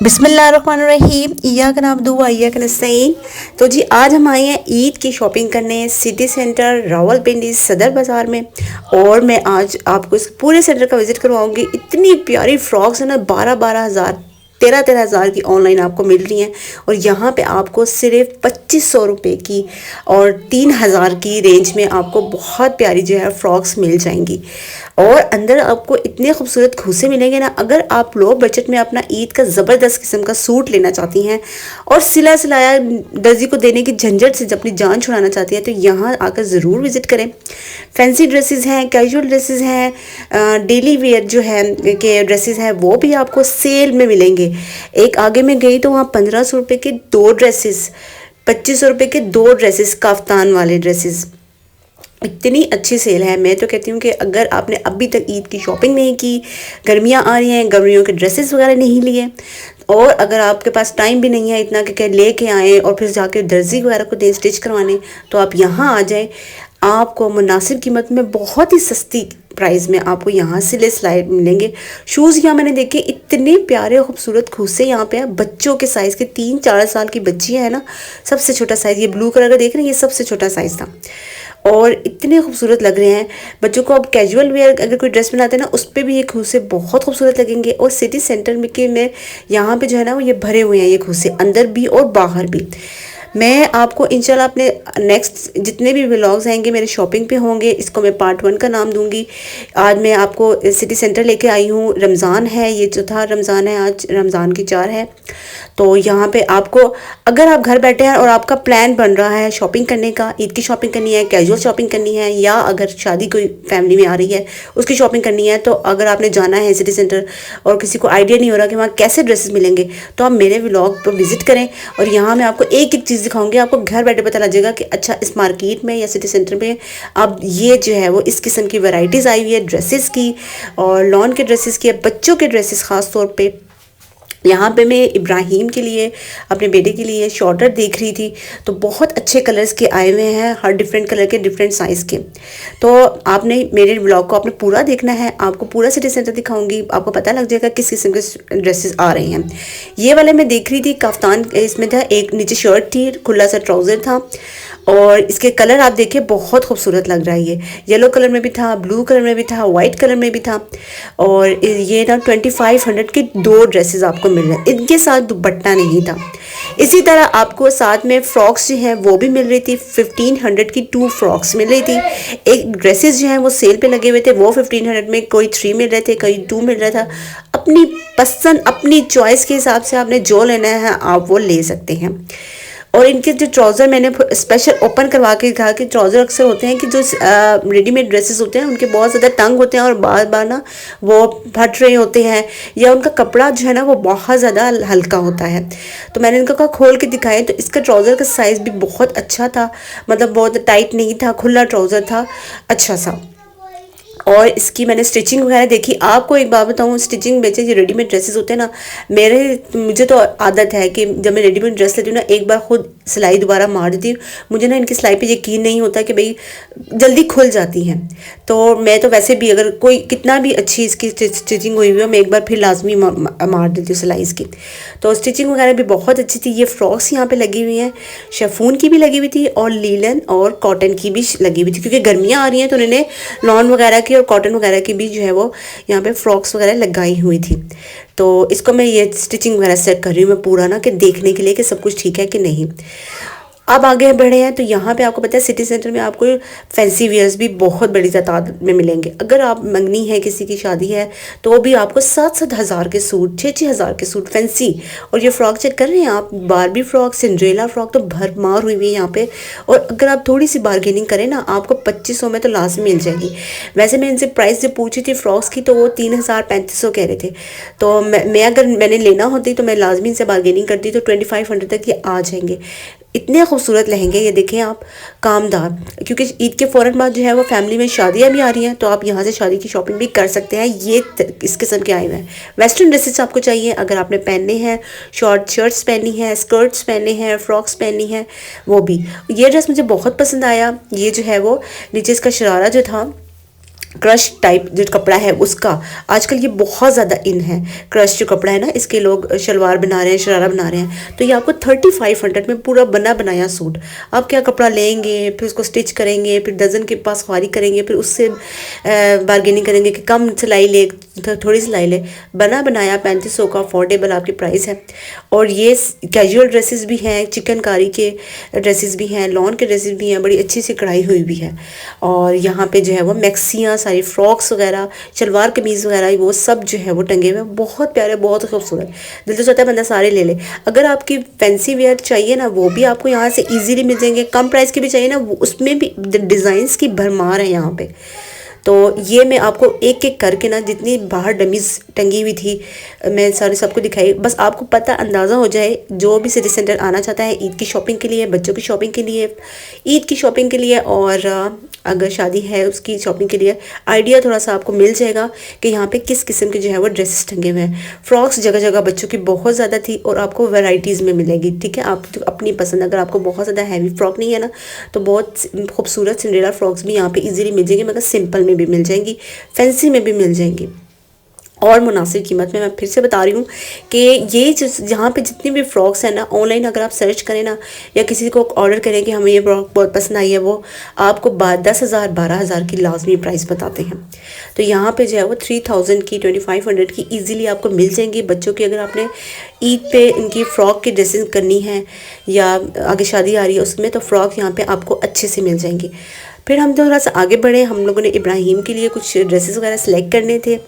बिस्मिल्लाहिर्रहमानिर्रहीम इय्याक नअब्दु व इय्याक नस्तईन। तो जी आज हम आए हैं ईद की शॉपिंग करने सिटी सेंटर रावलपिंडी सदर बाज़ार में। और मैं आज आपको इस पूरे सेंटर का विज़िट करवाऊंगी। इतनी प्यारी फ्रॉक्स है ना, 12-12 हज़ार 13-13 हज़ार की ऑनलाइन आपको मिल रही हैं। और यहाँ पे आपको सिर्फ 2500 रुपये की और 3000 की रेंज में आपको बहुत प्यारी जो है फ्रॉक्स मिल जाएंगी। और अंदर आपको इतने खूबसूरत खूसे मिलेंगे ना। अगर आप लो बजट में अपना ईद का ज़बरदस्त किस्म का सूट लेना चाहती हैं और सिला सिलाया दर्जी को देने की झंझट से अपनी जान छुड़ाना चाहती हैं, तो यहाँ आकर ज़रूर विज़िट करें। फैंसी ड्रेसेस हैं, कैजुअल ड्रेसेस हैं, डेली वेयर जो है के ड्रेसेस हैं वो भी आपको सेल में मिलेंगे। एक आगे में गई तो वहाँ 1500 रुपये के 2 ड्रेसेस, 2500 रुपये के 2 ड्रेसेस, काफ्तान वाले ड्रेसेस। इतनी अच्छी सेल है। मैं तो कहती हूँ कि अगर आपने अभी तक ईद की शॉपिंग नहीं की, गर्मियाँ आ रही हैं, गर्मियों के ड्रेसेस वगैरह नहीं लिए, और अगर आपके पास टाइम भी नहीं है इतना कि लेके आएँ और फिर जाके दर्जी वगैरह को दें स्टिच करवाने, तो आप यहाँ आ जाएँ। आपको मुनासिब कीमत में बहुत ही सस्ती प्राइस में आपको यहाँ से ले सिलाई मिलेंगे। शूज़ यहाँ मैंने देखे, इतने प्यारे और खूबसूरत खूसे यहाँ पे हैं बच्चों के साइज़ के। 3-4 साल की बच्ची है ना, सबसे छोटा साइज़ ये ब्लू कलर का देख रहे हैं, ये सबसे छोटा साइज़ था और इतने खूबसूरत लग रहे हैं बच्चों को। अब कैजुअल वेयर अगर कोई ड्रेस बनाते हैं ना, उस पर भी ये खूसे बहुत खूबसूरत लगेंगे। और सिटी सेंटर में यहाँ पे जो है ना वो ये भरे हुए हैं ये खूसे, अंदर भी और बाहर भी। मैं आपको इंशाल्लाह अपने नेक्स्ट जितने भी व्लॉग्स आएंगे मेरे शॉपिंग पे होंगे, इसको मैं पार्ट 1 का नाम दूंगी। आज मैं आपको सिटी सेंटर लेके आई हूँ। रमज़ान है, ये जो था रमज़ान है, आज रमज़ान की 4 है। तो यहाँ पे आपको अगर आप घर बैठे हैं और आपका प्लान बन रहा है शॉपिंग करने का, ईद की शॉपिंग करनी है, कैजुअल शॉपिंग करनी है, या अगर शादी कोई फैमिली में आ रही है उसकी शॉपिंग करनी है, तो अगर आपने जाना है सिटी सेंटर और किसी को आइडिया नहीं हो रहा कि वहाँ कैसे ड्रेसेस मिलेंगे, तो आप मेरे व्लॉग पर विजिट करें। और यहाँ मैं आपको एक एक चीज़ दिखाऊंगी, आपको घर बैठे पता लग जाएगा कि अच्छा इस मार्केट में या सिटी सेंटर में अब ये जो है वो इस किस्म की वैरायटीज़ आई हुई है ड्रेसेस की, और लॉन के ड्रेसेस की, बच्चों के ड्रेसेस ख़ास तौर पे। यहाँ पे मैं इब्राहिम के लिए, अपने बेटे के लिए शॉर्टर देख रही थी, तो बहुत अच्छे कलर्स के आए हुए हैं, हर डिफरेंट कलर के, डिफरेंट साइज़ के। तो आपने मेरे ब्लॉग को आपने पूरा देखना है, आपको पूरा सिटी सेंटर दिखाऊंगी, आपको पता लग जाएगा किस किस्म के ड्रेसेस आ रहे हैं। ये वाले मैं देख रही थी काफ्तान, इसमें था एक नीचे शर्ट थी, खुला सा ट्राउज़र था, और इसके कलर आप देखिए बहुत खूबसूरत लग रहा है। ये येलो कलर में भी था, ब्लू कलर में भी था, वाइट कलर में भी था। और ये ना 2500 के 2 ड्रेसेस आपको मिल रहे हैं, इनके साथ दुपट्टा नहीं था। इसी तरह आपको साथ में फ्रॉक्स जो हैं वो भी मिल रही थी, 1500 की 2 फ्रॉक्स मिल रही थी। एक ड्रेसेस जो हैं वो सेल पे लगे हुए थे, वो 1500 में, कोई 3 मिल रहे थे, कोई 2 मिल रहा था। अपनी पसंद, अपनी चॉइस के हिसाब से आपने जो लेना है आप वो ले सकते हैं। और इनके जो ट्राउज़र मैंने स्पेशल ओपन करवा के कहा कि ट्राउज़र अक्सर होते हैं कि जो रेडीमेड ड्रेसेस होते हैं उनके बहुत ज़्यादा तंग होते हैं और बार बार ना वो फट रहे होते हैं, या उनका कपड़ा जो है ना वो बहुत ज़्यादा हल्का होता है। तो मैंने इनको कहा खोल के दिखाएं, तो इसका ट्राउज़र का साइज़ भी बहुत अच्छा था, मतलब बहुत टाइट नहीं था, खुला ट्राउज़र था, अच्छा सा। और इसकी मैंने स्टिचिंग वगैरह देखी। आपको एक बात बताऊँ, स्टिचिंग में जो रेडीमेड ड्रेसेस होते हैं ना, मुझे तो आदत है कि जब मैं रेडीमेड ड्रेस लेती हूँ ना, एक बार खुद सिलाई दोबारा मार देती हूँ। मुझे ना इनकी सिलाई पे यकीन नहीं होता कि भाई जल्दी खुल जाती हैं। तो मैं तो वैसे भी अगर कोई कितना भी अच्छी इसकी स्टिचिंग हुई हुई है, मैं एक बार फिर लाजमी मार देती हूँ सिलाई इसकी। तो स्टिचिंग वगैरह भी बहुत अच्छी थी। ये फ्रॉक्स यहाँ पे लगी हुई हैं, शेफून की भी लगी हुई थी और लीलन और कॉटन की भी लगी हुई थी, क्योंकि गर्मियाँ आ रही हैं तो उन्होंने लॉन वगैरह की और कॉटन वगैरह की भी जो है वो यहाँ पे फ्रॉक्स वगैरह लगाई हुई थी। तो इसको मैं ये स्टिचिंग वगैरह सेट कर रही हूँ मैं पूरा ना, कि देखने के लिए कि सब कुछ ठीक है कि नहीं। अब आगे बढ़े हैं तो यहाँ पे आपको पता है सिटी सेंटर में आपको फैंसी वेयर्स भी बहुत बड़ी तादाद में मिलेंगे। अगर आप मंगनी है, किसी की शादी है, तो भी आपको 7-7 हज़ार के सूट, 6-6 हज़ार के सूट फैंसी। और ये फ्रॉक चेक कर रहे हैं आप, बारबी फ्रॉक, सिंड्रेला फ्रॉक तो भरमार हुई हुई है यहाँ पे। और अगर आप थोड़ी सी बार्गेनिंग करें ना, आपको 2500 में तो लाजमी मिल जाएगी। वैसे मैं इनसे प्राइस जब पूछी थी फ्रॉक्स की, तो वो 3000-3500 कह रहे थे। तो मैं अगर मैंने लेना होती तो मैं लाजमी इनसे बार्गेनिंग करती, तो 2500 तक ये आ जाएंगे। इतने खूबसूरत लहंगे ये देखें आप, कामदार, क्योंकि ईद के फ़ौरन बाद जो है वो फैमिली में शादियाँ भी आ रही हैं, तो आप यहाँ से शादी की शॉपिंग भी कर सकते हैं। ये इस किस्म के आए हुए हैं। वेस्टर्न ड्रेसेस आपको चाहिए, अगर आपने पहनने हैं, शॉर्ट शर्ट्स पहनी है, स्कर्ट्स पहने हैं, फ्रॉक्स पहनी है, वो भी। ये ड्रेस मुझे बहुत पसंद आया। ये जो है वो नीचे इसका शरारा जो था क्रश टाइप जो कपड़ा है उसका आजकल ये बहुत ज़्यादा इन है। क्रश जो कपड़ा है ना, इसके लोग शलवार बना रहे हैं, शरारा बना रहे हैं। तो ये आपको 3500 में पूरा बना बनाया सूट। आप क्या कपड़ा लेंगे, फिर उसको स्टिच करेंगे, फिर डजन के पास ख्वारी करेंगे, फिर उससे बार्गेनिंग करेंगे कि कम सिलाई ले, थोड़ी सिलाई ले। बना बनाया 3500 का अफोर्डेबल आपकी प्राइस है। और ये कैजुअल ड्रेसेस भी हैं, चिकनकारी के ड्रेसेस भी हैं, लॉन के ड्रेसेस भी हैं, बड़ी अच्छी सी कढ़ाई हुई भी है। और यहाँ पे जो है वो मैक्सियाँ, सारी फ्रॉक्स वगैरह, शलवार कमीज़ वगैरह, वो सब जो है वो टंगे हुए हैं, बहुत प्यारे, बहुत खूबसूरत। दिल तो चाहता है बंदा सारे ले ले। अगर आपकी फैंसी वेयर चाहिए ना, वो भी आपको यहाँ से इजीली मिल जाएंगे। कम प्राइस के भी चाहिए ना, उसमें भी डिज़ाइंस की भरमार है यहाँ पे। तो ये मैं आपको एक एक करके ना, जितनी बाहर डमीज़ टंगी हुई थी, मैं सारे सबको दिखाई, बस आपको पता अंदाज़ा हो जाए। जो भी सिटी सेंटर आना चाहता है ईद की शॉपिंग के लिए, बच्चों की शॉपिंग के लिए, ईद की शॉपिंग के लिए, और अगर शादी है उसकी शॉपिंग के लिए, आइडिया थोड़ा सा आपको मिल जाएगा कि यहाँ पे किस किस्म के जो है वो ड्रेसेस टंगे हुए हैं। फ्रॉक्स जगह जगह बच्चों की बहुत ज़्यादा थी, और आपको वैरायटीज़ में मिलेगी। ठीक है, आप अपनी पसंद, अगर आपको बहुत ज़्यादा हैवी फ्रॉक नहीं है ना, तो बहुत खूबसूरत सिंड्रेला फ्रॉक्स भी यहाँ पे इजीली मिल जाएंगी, मगर सिंपल में भी मिल जाएंगी, फैंसी में भी मिल जाएंगी, और मुनासिब कीमत में। मैं फिर से बता रही हूँ कि ये जो यहाँ पे जितनी भी फ्रॉक्स हैं ना, ऑनलाइन अगर आप सर्च करें ना, या किसी को ऑर्डर करें कि हमें ये फ्रॉक बहुत पसंद आई है, वो आपको 10,000 12,000 की लाजमी प्राइस बताते हैं। तो यहाँ पे जो है वो 3000 की, 2500 की ईजिली आपको मिल जाएंगी। बच्चों की अगर आपने ईद पे इनकी फ़्रॉक की ड्रेसिंग करनी है, या आगे शादी आ रही है उसमें, तो फ़्रॉक यहाँ पर आपको अच्छे से मिल जाएंगी। फिर हम थोड़ा सा आगे बढ़े, हम लोगों ने इब्राहिम के लिए कुछ ड्रेसेस वगैरह सेलेक्ट करने थे।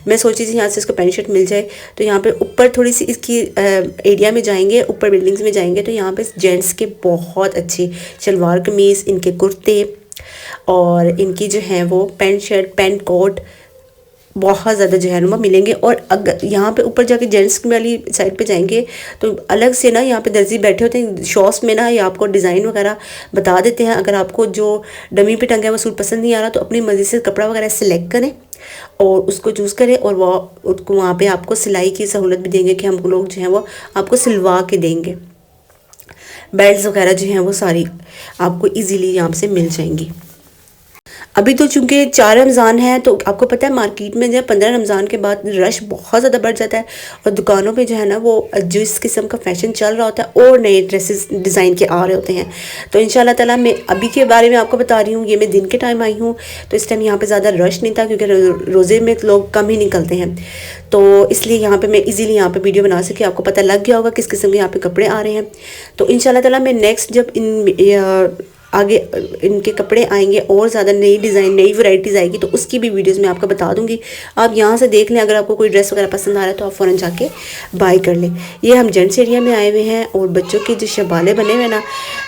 मैं सोची थी यहाँ से इसको पैंट शर्ट मिल जाए। तो यहाँ पे ऊपर थोड़ी सी इसकी एरिया में जाएंगे, ऊपर बिल्डिंग्स में जाएंगे, तो यहाँ पे जेंट्स के बहुत अच्छे शलवार कमीज़, इनके कुर्ते, और इनकी जो है वो पैंट शर्ट, पैंट कोट बहुत ज़्यादा जो है नुमा मिलेंगे। और अगर यहाँ पे ऊपर जाके जेंट्स वाली साइड पे जाएंगे, तो अलग से ना यहाँ पे दर्जी बैठे होते हैं शॉप्स में ना, या आपको डिज़ाइन वगैरह बता देते हैं। अगर आपको जो डमी पे टंगा है वो सूट पसंद नहीं आ रहा, तो अपनी मर्ज़ी से कपड़ा वगैरह सेलेक्ट करें और उसको चूज़ करें, और वो उसको वहाँ पे आपको सिलाई की सहूलत भी देंगे कि हम लोग जो है वो आपको सिलवा के देंगे। बेल्ट वगैरह जो हैं वो सारी आपको ईजीली यहाँ से मिल जाएंगी। अभी तो चूंकि 4 रमज़ान है, तो आपको पता है मार्केट में जो 15 रमज़ान के बाद रश बहुत ज़्यादा बढ़ जाता है, और दुकानों पे जो है ना वो जिस किस्म का फैशन चल रहा होता है, और नए ड्रेसेस डिज़ाइन के आ रहे होते हैं। तो इंशाल्लाह ताला मैं अभी के बारे में आपको बता रही हूँ। ये मैं दिन के टाइम आई हूँ, तो इस टाइम यहाँ पर ज़्यादा रश नहीं था, क्योंकि रोज़े में लोग कम ही निकलते हैं। तो इसलिए यहाँ पर मैं ईज़िली यहाँ पर वीडियो बना सकी, आपको पता लग गया होगा किस किस्म के यहाँ पर कपड़े आ रहे हैं। तो इंशाल्लाह ताला मैं नेक्स्ट जब इन आगे इनके कपड़े आएंगे, और ज़्यादा नई डिज़ाइन, नई वैरायटीज़ आएगी, तो उसकी भी वीडियोस मैं आपको बता दूंगी। आप यहाँ से देख लें, अगर आपको कोई ड्रेस वगैरह पसंद आ रहा है तो आप फ़ौरन जाके बाय कर लें। ये हम जेंट्स एरिया में आए हुए हैं, और बच्चों के जो शबाले बने हुए ना,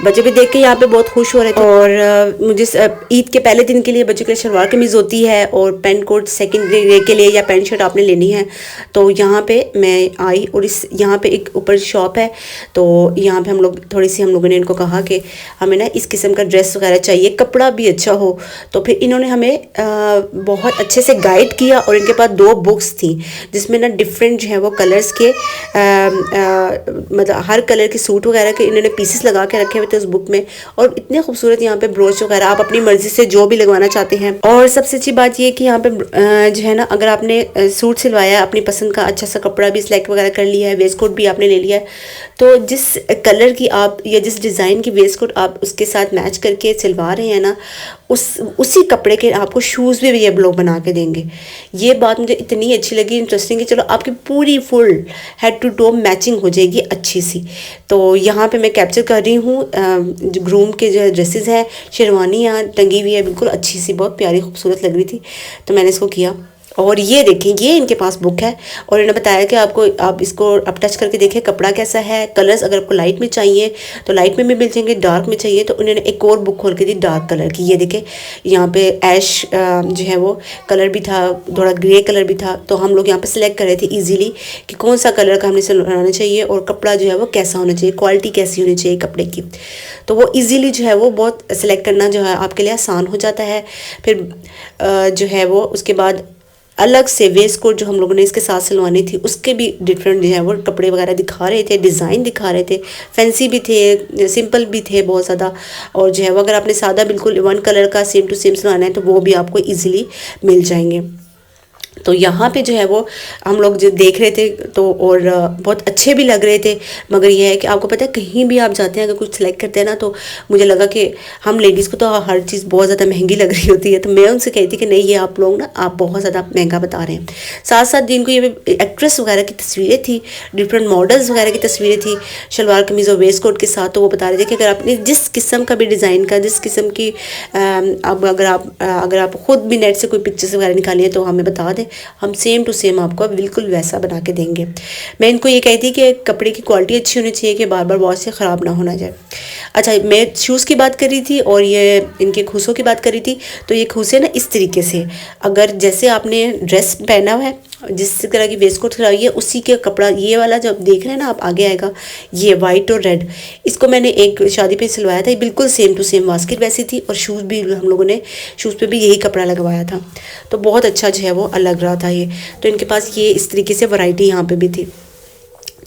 बच्चे भी देख के यहाँ पे बहुत खुश हो रहे थे। और मुझे ईद के पहले दिन के लिए बच्चों के लिए शलवार कमीज़ होती है, और पेंट कोट सेकेंड डे के लिए या पेंट शर्ट आपने लेनी है, तो यहाँ पर मैं आई। और इस यहाँ पर एक ऊपर शॉप है, तो यहाँ पर हम लोगों ने इनको कहा कि हमें ना इस किस्म का ड्रेस वगैरह चाहिए, कपड़ा भी अच्छा हो। तो फिर इन्होंने हमें बहुत अच्छे से गाइड किया, और इनके पास 2 बुक्स थी जिसमें ना डिफरेंट जो है वो कलर्स के मतलब हर कलर के सूट वगैरह के इन्होंने पीसेस लगा के रखे हुए थे उस बुक में। और इतने खूबसूरत यहाँ पे ब्रोच वगैरह आप अपनी मर्जी से जो भी लगवाना चाहते हैं। और सबसे अच्छी बात ये कि यहाँ पे जो है ना, अगर आपने सूट सिलवाया, अपनी पसंद का अच्छा सा कपड़ा भी सिलेक्ट वगैरह कर लिया है, वेस्ट कोट भी आपने ले लिया है, तो जिस कलर की आप या जिस डिज़ाइन की वेस्ट कोट आप उसके साथ मैच करके सिलवा रहे हैं ना, उसी कपड़े के आपको शूज़ भी ये लोग बना के देंगे। ये बात मुझे इतनी अच्छी लगी, इंटरेस्टिंग, कि चलो आपकी पूरी full head to toe matching हो जाएगी अच्छी सी। तो यहाँ पे मैं कैप्चर कर रही हूँ जो ग्रूम के जो ड्रेसेस हैं, शेरवानी यहाँ टंगी हुई है बिल्कुल अच्छी सी, बहुत प्यारी खूबसूरत लग रही थी, तो मैंने इसको किया। और ये देखें, ये इनके पास बुक है, और इन्होंने बताया कि आप इसको आप टच करके देखें कपड़ा कैसा है, कलर्स अगर आपको लाइट में चाहिए तो लाइट में भी मिल जाएंगे, डार्क में चाहिए तो उन्होंने एक और बुक खोल के दी डार्क कलर की। ये देखें, यहाँ पे ऐश जो है वो कलर भी था, थोड़ा ग्रे कलर भी था। तो हम लोग यहाँ पे सिलेक्ट कर रहे थे ईजिली कि कौन सा कलर का हमने सिलवाना चाहिए, और कपड़ा जो है वो कैसा होना चाहिए, क्वालिटी कैसी होनी चाहिए कपड़े की। तो वो ईजिली जो है वो बहुत सिलेक्ट करना जो है आपके लिए आसान हो जाता है। फिर जो है वो उसके बाद अलग से वेस्ट कोट जो हम लोगों ने इसके साथ सिलवानी थी उसके भी डिफरेंट जो है वो कपड़े वगैरह दिखा रहे थे, डिज़ाइन दिखा रहे थे, फैंसी भी थे, सिंपल भी थे बहुत ज़्यादा। और जो है वो अगर आपने सादा बिल्कुल वन कलर का सेम टू सेम सिलवाना है तो वो भी आपको ईजिली मिल जाएंगे। तो यहाँ पे जो है वो हम लोग जो देख रहे थे तो और बहुत अच्छे भी लग रहे थे। मगर ये है कि आपको पता है कहीं भी आप जाते हैं अगर कुछ सेलेक्ट करते हैं ना, तो मुझे लगा कि हम लेडीज़ को तो हर चीज़ बहुत ज़्यादा महंगी लग रही होती है। तो मैं उनसे कहती कि नहीं, ये आप लोग ना आप बहुत ज़्यादा महंगा बता रहे हैं। साथ साथ जिनको ये एक्ट्रेस वगैरह की तस्वीरें थी, डिफरेंट मॉडल्स वगैरह की तस्वीरें थी शलवार कमीज़ और वेस्ट कोट के साथ, तो वो बता रहे थे कि अगर आपने जिस किस्म का भी डिज़ाइन का, जिस किस्म की अब अगर आप खुद भी नेट से कोई पिक्चर्स वगैरह निकालिए तो हमें बता दें, हम सेम टू सेम आपको बिल्कुल वैसा बना के देंगे। मैं इनको ये कहती कि कपड़े की क्वालिटी अच्छी होनी चाहिए कि बार बार वॉश से ख़राब ना होना जाए। अच्छा, मैं शूज़ की बात कर रही थी और ये इनके खूसों की बात कर रही थी। तो ये खूसे ना इस तरीके से, अगर जैसे आपने ड्रेस पहना हुआ है, जिस तरह की वेस्ट कोट सिलाई है उसी के कपड़ा ये वाला जब देख रहे हैं ना आप, आगे आएगा ये वाइट और रेड। इसको मैंने एक शादी पे सिलवाया था, ये बिल्कुल सेम टू सेम बास्केट वैसी थी और शूज़ भी हम लोगों ने शूज़ पे भी यही कपड़ा लगवाया था। तो बहुत अच्छा जो है वो लग रहा था ये। तो इनके पास ये इस तरीके से वैरायटी यहाँ पे भी थी।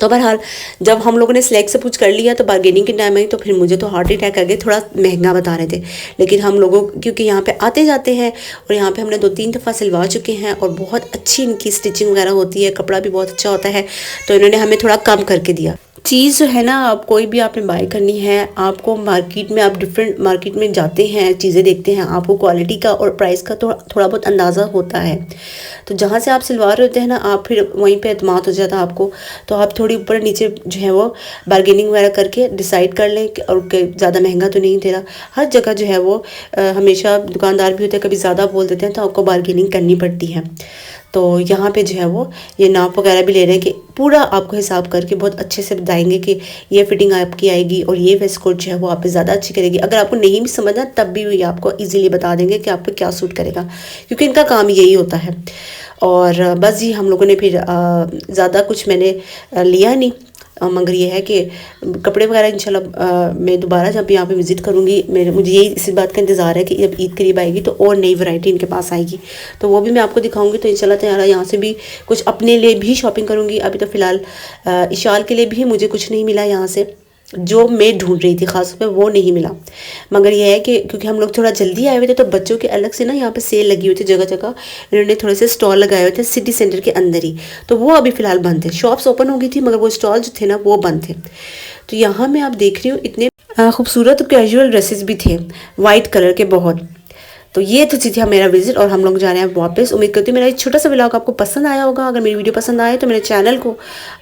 तो बहरहाल जब हम लोगों ने सिलेक्ट से कुछ कर लिया तो बार्गेनिंग के टाइम आई तो फिर मुझे तो हार्ट अटैक आ गया, थोड़ा महंगा बता रहे थे। लेकिन हम लोगों क्योंकि यहाँ पे आते जाते हैं और यहाँ पे हमने 2-3 दफ़ा सिलवा चुके हैं और बहुत अच्छी इनकी स्टिचिंग वगैरह होती है, कपड़ा भी बहुत अच्छा होता है, तो इन्होंने हमें थोड़ा कम करके दिया। चीज़ जो है ना, आप कोई भी आपने बाय करनी है, आपको मार्केट में आप डिफरेंट मार्केट में जाते हैं, चीज़ें देखते हैं, आपको क्वालिटी का और प्राइस का थोड़ा बहुत अंदाज़ा होता है। तो जहाँ से आप सिलवा रहे होते हैं ना, आप फिर वहीं पे एतमाद हो जाता है आपको। तो आप थोड़ी ऊपर नीचे जो है वो बार्गेनिंग वगैरह करके डिसाइड कर लें कि और ज़्यादा महंगा तो नहीं दे रहा। हर जगह जो है वो हमेशा दुकानदार भी होते हैं, कभी ज़्यादा बोल देते हैं तो आपको बार्गेनिंग करनी पड़ती है। तो यहाँ पे जो है वो ये नाप वगैरह भी ले रहे हैं कि पूरा आपको हिसाब करके बहुत अच्छे से बताएंगे कि ये फिटिंग आपकी आएगी और ये वेस्ट कोट जो है वो आप पे ज़्यादा अच्छी करेगी। अगर आपको नहीं भी समझना तब भी ये आपको इजीली बता देंगे कि आप पे क्या सूट करेगा, क्योंकि इनका काम यही होता है। और बस जी हम लोगों ने फिर ज़्यादा कुछ मैंने लिया नहीं, मगर ये है कि कपड़े वगैरह इंशाल्लाह मैं दोबारा जब यहाँ पे विज़िट करूँगी, मुझे यही इसी बात का इंतज़ार है कि जब ईद करीब आएगी तो और नई वैरायटी इनके पास आएगी, तो वो भी मैं आपको दिखाऊंगी। तो इंशाल्लाह ताला यहाँ से भी कुछ अपने लिए भी शॉपिंग करूँगी। अभी तो फ़िलहाल इशाल के लिए भी मुझे कुछ नहीं मिला यहाँ से, जो मैं ढूंढ रही थी ख़ास तौर पे वो नहीं मिला। मगर यह है कि क्योंकि हम लोग थोड़ा जल्दी आए हुए थे तो बच्चों के अलग से ना यहाँ पे सेल लगी हुई थी, जगह जगह इन्होंने थोड़े से स्टॉल लगाए हुए थे सिटी सेंटर के अंदर ही, तो वो अभी फ़िलहाल बंद थे। शॉप्स ओपन हो गई थी मगर वो स्टॉल जो थे ना वो बंद थे। तो यहाँ मैं आप देख रही हूँ इतने खूबसूरत कैजुअल ड्रेसेस भी थे वाइट कलर के बहुत। तो ये तो थी मेरा विजिट और हम लोग जा रहे हैं वापस। उम्मीद करती हूँ मेरा एक छोटा सा व्लॉग आपको पसंद आया होगा। अगर मेरी वीडियो पसंद आए तो मेरे चैनल को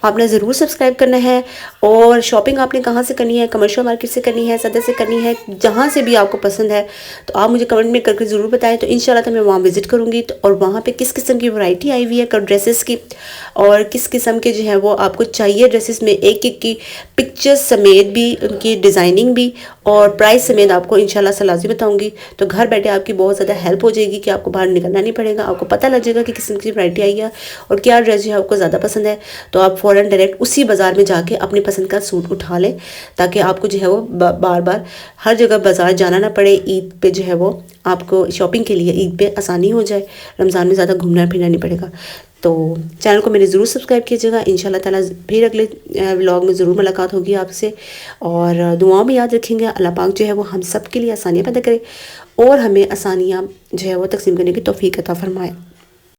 आपने ज़रूर सब्सक्राइब करना है। और शॉपिंग आपने कहाँ से करनी है, कमर्शियल मार्केट से करनी है, सदर से करनी है, जहाँ से भी आपको पसंद है तो आप मुझे कमेंट में करके ज़रूर बताएं। तो इंशाल्लाह तो मैं वहाँ विज़िट करूँगी और वहाँ पर किस किस्म की वैरायटी आई हुई है ड्रेसेस की और किस किस्म के जो है वो आपको चाहिए ड्रेसेस में, एक एक की पिक्चर्स समेत भी, उनकी डिज़ाइनिंग भी और प्राइस समेत आपको इंशाल्लाह से लाज़िम बताऊँगी। तो घर बैठे आपकी बहुत ज़्यादा हेल्प हो जाएगी कि आपको बाहर निकलना नहीं पड़ेगा, आपको पता लग जाएगा कि किस किस्म की वैरायटी आई है और क्या ड्रेस जो है आपको ज़्यादा पसंद है। तो आप फ़ौरन डायरेक्ट उसी बाज़ार में जाके अपनी पसंद का सूट उठा लें ताकि आपको जो है वो बार बार हर जगह बाज़ार जाना ना पड़े। ईद पे जो है वो आपको शॉपिंग के लिए ईद पे आसानी हो जाए, रमज़ान में ज़्यादा घूमना फिरना नहीं पड़ेगा। तो चैनल को मेरे ज़रूर सब्सक्राइब कीजिएगा। इंशाल्लाह ताला फिर अगले व्लॉग में ज़रूर मुलाकात होगी आपसे और दुआओं में याद रखेंगे। अल्लाह पाक जो है वो हम सब के लिए आसानियाँ पैदा करे और हमें आसानियाँ जो है वो तकसीम करने की तौफीक अता फरमाए।